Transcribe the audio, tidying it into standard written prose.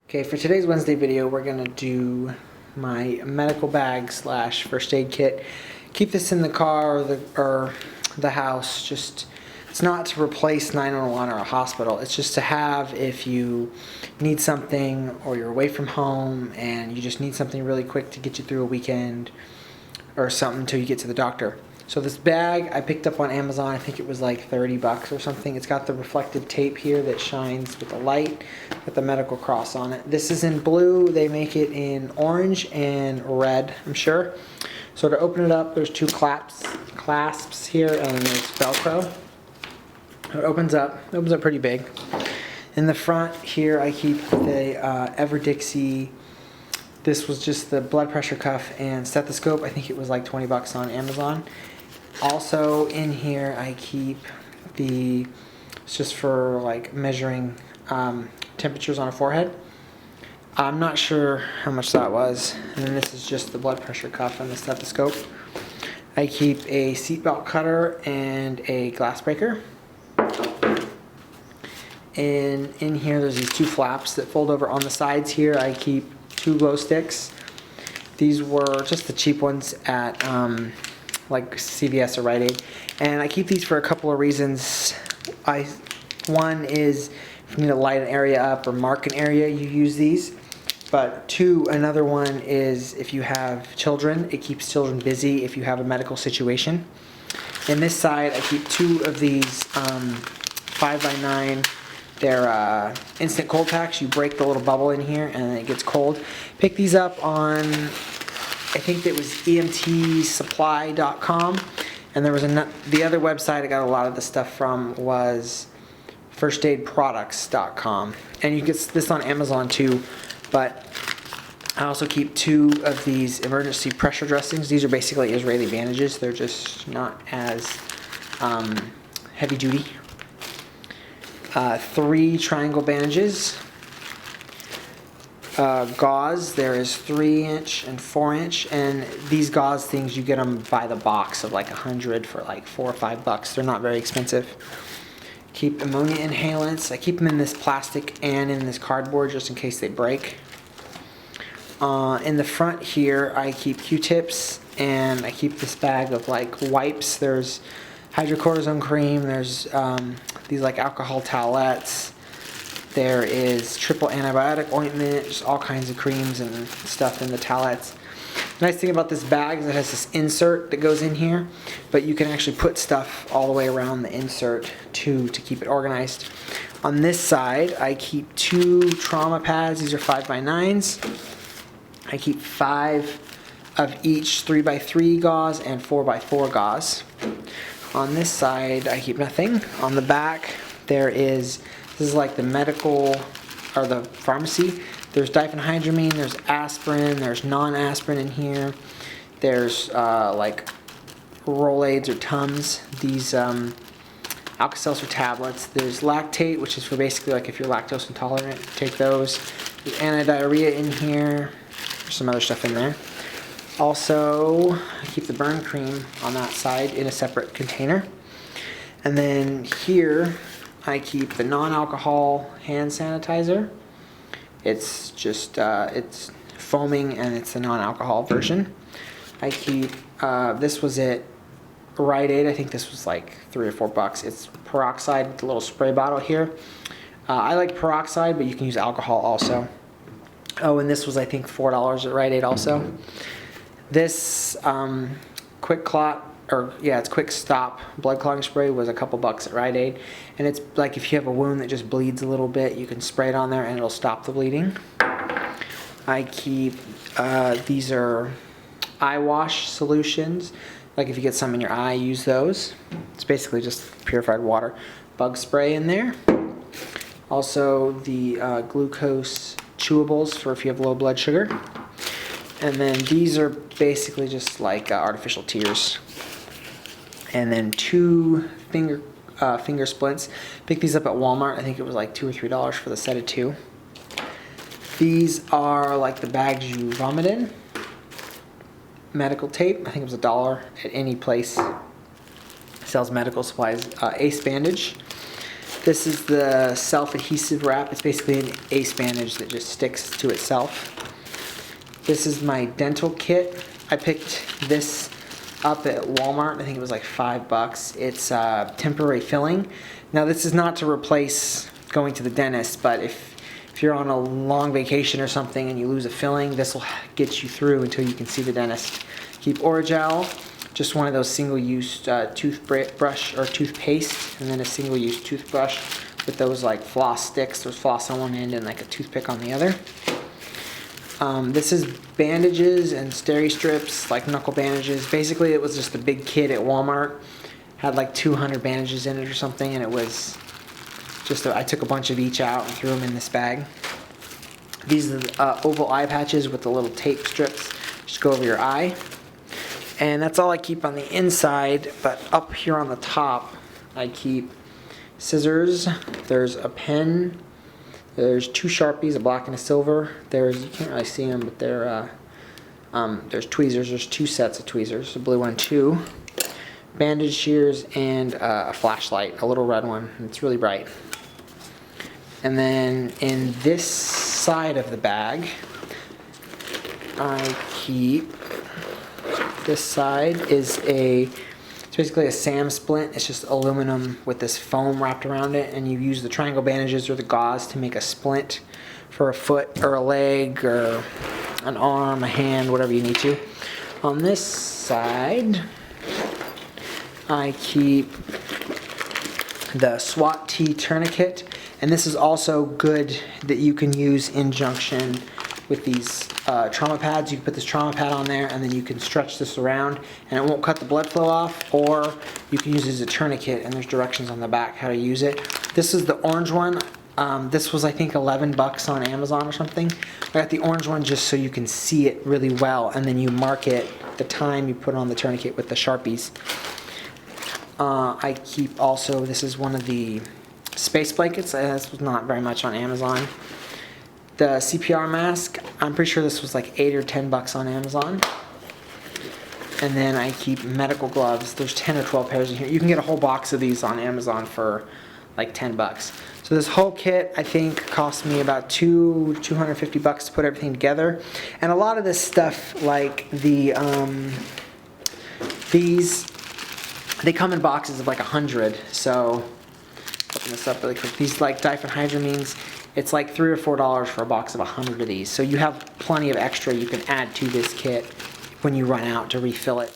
Okay, for today's Wednesday video, we're gonna do my medical bag slash first aid kit. Keep this in the car or the house. Just, it's not to replace 911 or a hospital. It's just to have if you need something or you're away from home and you just need something really quick to get you through a weekend or something until you get to the doctor. So this bag I picked up on Amazon. I think it was like 30 bucks or something. It's got the reflective tape here that shines with the light with the medical cross on it. This is in blue. They make it in orange and red, I'm sure. So to open it up, there's two clasps here, and there's Velcro. It opens up pretty big. In the front here, I keep the Ever-Dixie. This was just the blood pressure cuff and stethoscope. I think it was like 20 bucks on Amazon. Also in here I keep it's just for like measuring temperatures on a forehead. I'm not sure how much that was. And then this is just the blood pressure cuff and the stethoscope. I keep a seatbelt cutter and a glass breaker. And in here there's these two flaps that fold over. On the sides here I keep two glow sticks. These were just the cheap ones at like CVS or Rite Aid, and I keep these for a couple of reasons. One is if you need to light an area up or mark an area, you use these. But two, another one is if you have children, it keeps children busy if you have a medical situation. In this side, I keep two of these 5x9. They're instant cold packs. You break the little bubble in here and it gets cold. Pick these up on, I think it was emtsupply.com, and there was the other website I got a lot of the stuff from was firstaidproducts.com, and you get this on Amazon too. But I also keep two of these emergency pressure dressings. These are basically Israeli bandages. They're just not as heavy duty. 3 triangle bandages. Gauze, there is 3-inch and 4-inch, and these gauze things, you get them by the box of like 100 for like $4 or $5. They're not very expensive. Keep ammonia inhalants. I keep them in this plastic and in this cardboard just in case they break. In the front here, I keep Q-tips, and I keep this bag of like wipes. There's hydrocortisone cream. There's these like alcohol towelettes. There is triple antibiotic ointment, just all kinds of creams and stuff in the towelettes. The nice thing about this bag is it has this insert that goes in here, but you can actually put stuff all the way around the insert to keep it organized. On this side, I keep 2 trauma pads. These are 5x9s. I keep 5 of each 3x3 gauze and 4x4 gauze. On this side, I keep nothing. On the back, this is like the medical or the pharmacy. There's diphenhydramine, there's aspirin, there's non-aspirin in here. There's like Rolaids or Tums, these Alka-Seltzer tablets. There's lactate, which is for basically like if you're lactose intolerant, take those. There's anti-diarrhea in here. There's some other stuff in there. Also, I keep the burn cream on that side in a separate container. And then here, I keep the non-alcohol hand sanitizer. It's just, it's foaming and it's the non-alcohol version. I keep, this was at Rite Aid. I think this was like $3 or $4. It's peroxide with a little spray bottle here. I like peroxide, but you can use alcohol also. Oh, and this was I think $4 at Rite Aid also. This Quick Stop blood clotting spray was a couple bucks at Rite Aid, and it's like if you have a wound that just bleeds a little bit, you can spray it on there and it'll stop the bleeding. I keep these are eye wash solutions. Like if you get some in your eye, use those. It's basically just purified water. Bug spray in there. Also the glucose chewables for if you have low blood sugar. And then these are basically just like artificial tears. And then 2 finger splints. Picked these up at Walmart. I think it was like $2 or $3 for the set of 2. These are like the bags you vomit in. Medical tape. I think it was $1 at any place sells medical supplies. Ace bandage. This is the self-adhesive wrap. It's basically an ace bandage that just sticks to itself. This is my dental kit. I picked this up at Walmart. I think it was like $5. It's temporary filling. Now this is not to replace going to the dentist, but if you're on a long vacation or something and you lose a filling, this will get you through until you can see the dentist. Keep Orajel, just one of those single-use toothbrush or toothpaste, and then a single-use toothbrush with those like floss sticks. There's floss on one end and like a toothpick on the other. This is bandages and steri strips, like knuckle bandages. Basically, it was just a big kit at Walmart. Had like 200 bandages in it or something, and it was just I took a bunch of each out and threw them in this bag. These are the oval eye patches with the little tape strips. Just go over your eye. And that's all I keep on the inside, but up here on the top, I keep scissors. There's a pen. There's 2 Sharpies, a black and a silver. You can't really see them, but there's tweezers. There's 2 sets of tweezers, a blue one, 2. Bandage shears, and a flashlight, a little red one. It's really bright. And then in this side of the bag, I keep, this side is it's basically a SAM splint. It's just aluminum with this foam wrapped around it, and you use the triangle bandages or the gauze to make a splint for a foot or a leg or an arm, a hand, whatever you need to. On this side, I keep the SWAT T tourniquet, and this is also good that you can use in junction with these trauma pads. You can put this trauma pad on there, and then you can stretch this around and it won't cut the blood flow off, or you can use it as a tourniquet, and there's directions on the back how to use it. This is the orange one. This was I think $11 on Amazon or something. I got the orange one just so you can see it really well, and then you mark it the time you put on the tourniquet with the Sharpies. I keep also, this is one of the space blankets. This was not very much on Amazon. The CPR mask, I'm pretty sure this was like $8 or $10 on Amazon. And then I keep medical gloves. There's 10 or 12 pairs in here. You can get a whole box of these on Amazon for like $10. So this whole kit, I think, cost me about $250 to put everything together. And a lot of this stuff, like these, they come in boxes of like 100. So, open this up really quick. These like diphenhydramines, it's like $3 or $4 for a box of 100 of these. So you have plenty of extra you can add to this kit when you run out to refill it.